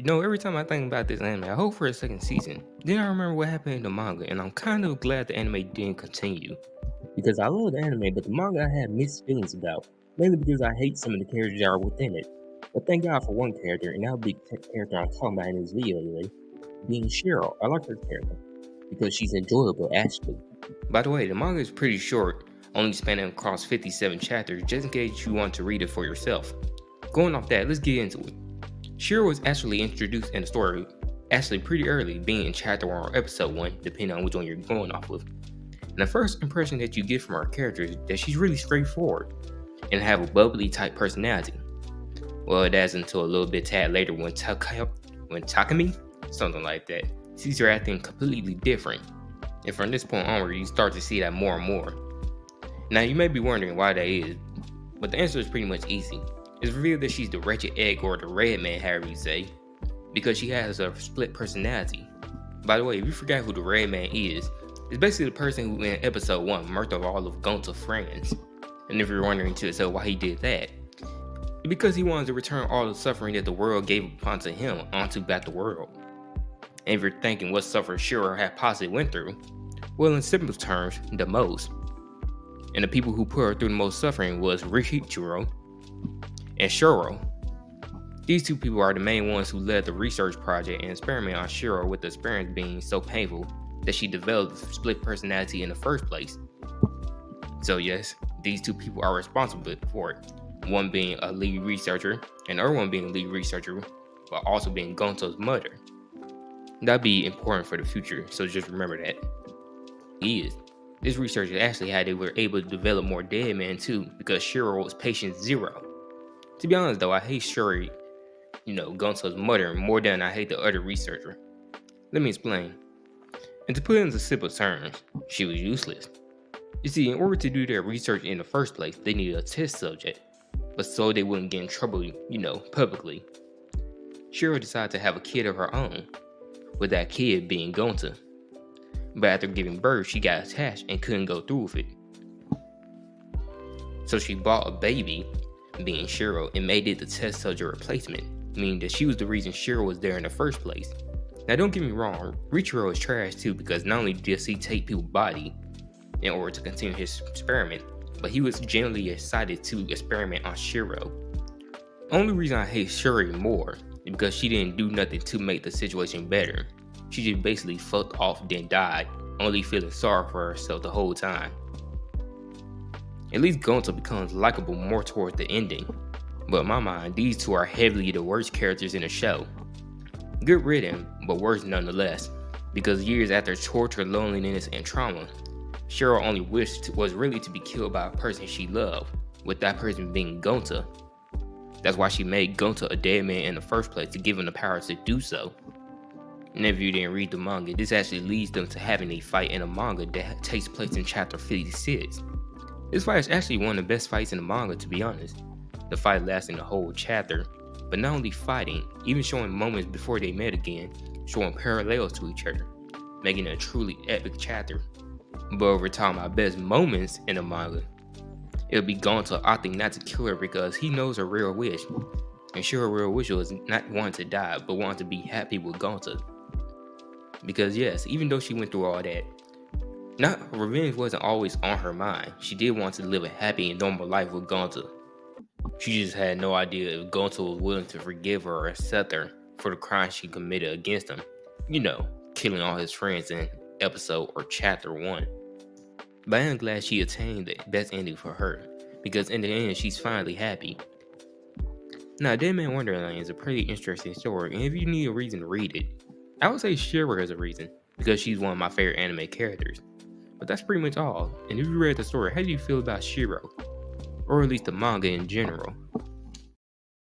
Every time I think about this anime, I hope for a second season. Then I remember what happened in the manga, and I'm kind of glad the anime didn't continue. Because I love the anime, but the manga I have mixed feelings about, mainly because I hate some of the characters that are within it. But thank God for one character, and that would be the character I'm talking about in this video today, being Shiro. I like her character, because she's enjoyable actually. By the way, the manga is pretty short, only spanning across 57 chapters, just in case you want to read it for yourself. Going off that, let's get into it. Shiro was actually introduced in the story actually pretty early, being in chapter 1 or episode 1, depending on which one you're going off with. And the first impression that you get from our character is that she's really straightforward and have a bubbly type personality. Well, that's until a little bit tad later when Takami, something like that, sees her acting completely different. And from this point onward, you start to see that more and more. Now, you may be wondering why that is, but the answer is pretty much easy. It's revealed that she's the wretched egg, or the red man, however you say, because she has a split personality. By the way, if you forgot who the red man is, it's basically the person who in episode 1 murdered all of Gonta's friends. And if you're wondering to yourself why he did that, it's because he wanted to return all the suffering that the world gave upon to him onto back the world. And if you're thinking what suffering Shiro had possibly went through, well, in simple terms, the most. And the people who put her through the most suffering was Shiro and Shiro. These two people are the main ones who led the research project and experiment on Shiro, with the experience being so painful that she developed split personality in the first place. So yes, these two people are responsible for it. One being a lead researcher, and the other one being a lead researcher, but also being Gonto's mother. That'd be important for the future, so just remember that. This research is actually how they were able to develop more Deadman too, because Shiro was patient 0. To be honest though, I hate Shuri, Gonto's mother, more than I hate the other researcher. Let me explain. And to put it into simple terms, she was useless. You see, in order to do their research in the first place, they needed a test subject, but so they wouldn't get in trouble, publicly. Shiro decided to have a kid of her own, with that kid being Gonta. But after giving birth, she got attached and couldn't go through with it. So she bought a baby, being Shiro, and made it the test subject replacement, meaning that she was the reason Shiro was there in the first place. Now don't get me wrong, Richiro is trash too, because not only does he take people's body in order to continue his experiment, but he was genuinely excited to experiment on Shiro. Only reason I hate Shuri more is because she didn't do nothing to make the situation better. She just basically fucked off then died, only feeling sorry for herself the whole time. At least Gonta becomes likable more towards the ending, but in my mind, these two are heavily the worst characters in the show. Good written, but worse nonetheless, because years after torture, loneliness, and trauma, Shiro only wished was really to be killed by a person she loved, with that person being Gonta. That's why she made Gonta a dead man in the first place, to give him the power to do so. And if you didn't read the manga, this actually leads them to having a fight in a manga that takes place in chapter 56. This fight is actually one of the best fights in the manga, to be honest. The fight lasting the whole chapter, but not only fighting, even showing moments before they met again, showing parallels to each other, making it a truly epic chapter. But if we're talking about best moments in the manga, it'll be Gonta opting not to kill her because he knows her real wish. And sure, her real wish was not wanting to die, but wanting to be happy with Gonta. Because yes, even though she went through all that, revenge wasn't always on her mind. She did want to live a happy and normal life with Gonta. She just had no idea if Gonta was willing to forgive her or accept her for the crime she committed against him. Killing all his friends in episode or chapter 1. But I am glad she attained the best ending for her, because in the end, she's finally happy. Now, Deadman Wonderland is a pretty interesting story, and if you need a reason to read it, I would say Shiro is a reason, because she's one of my favorite anime characters. But that's pretty much all, and if you read the story, how do you feel about Shiro? Or at least the manga in general?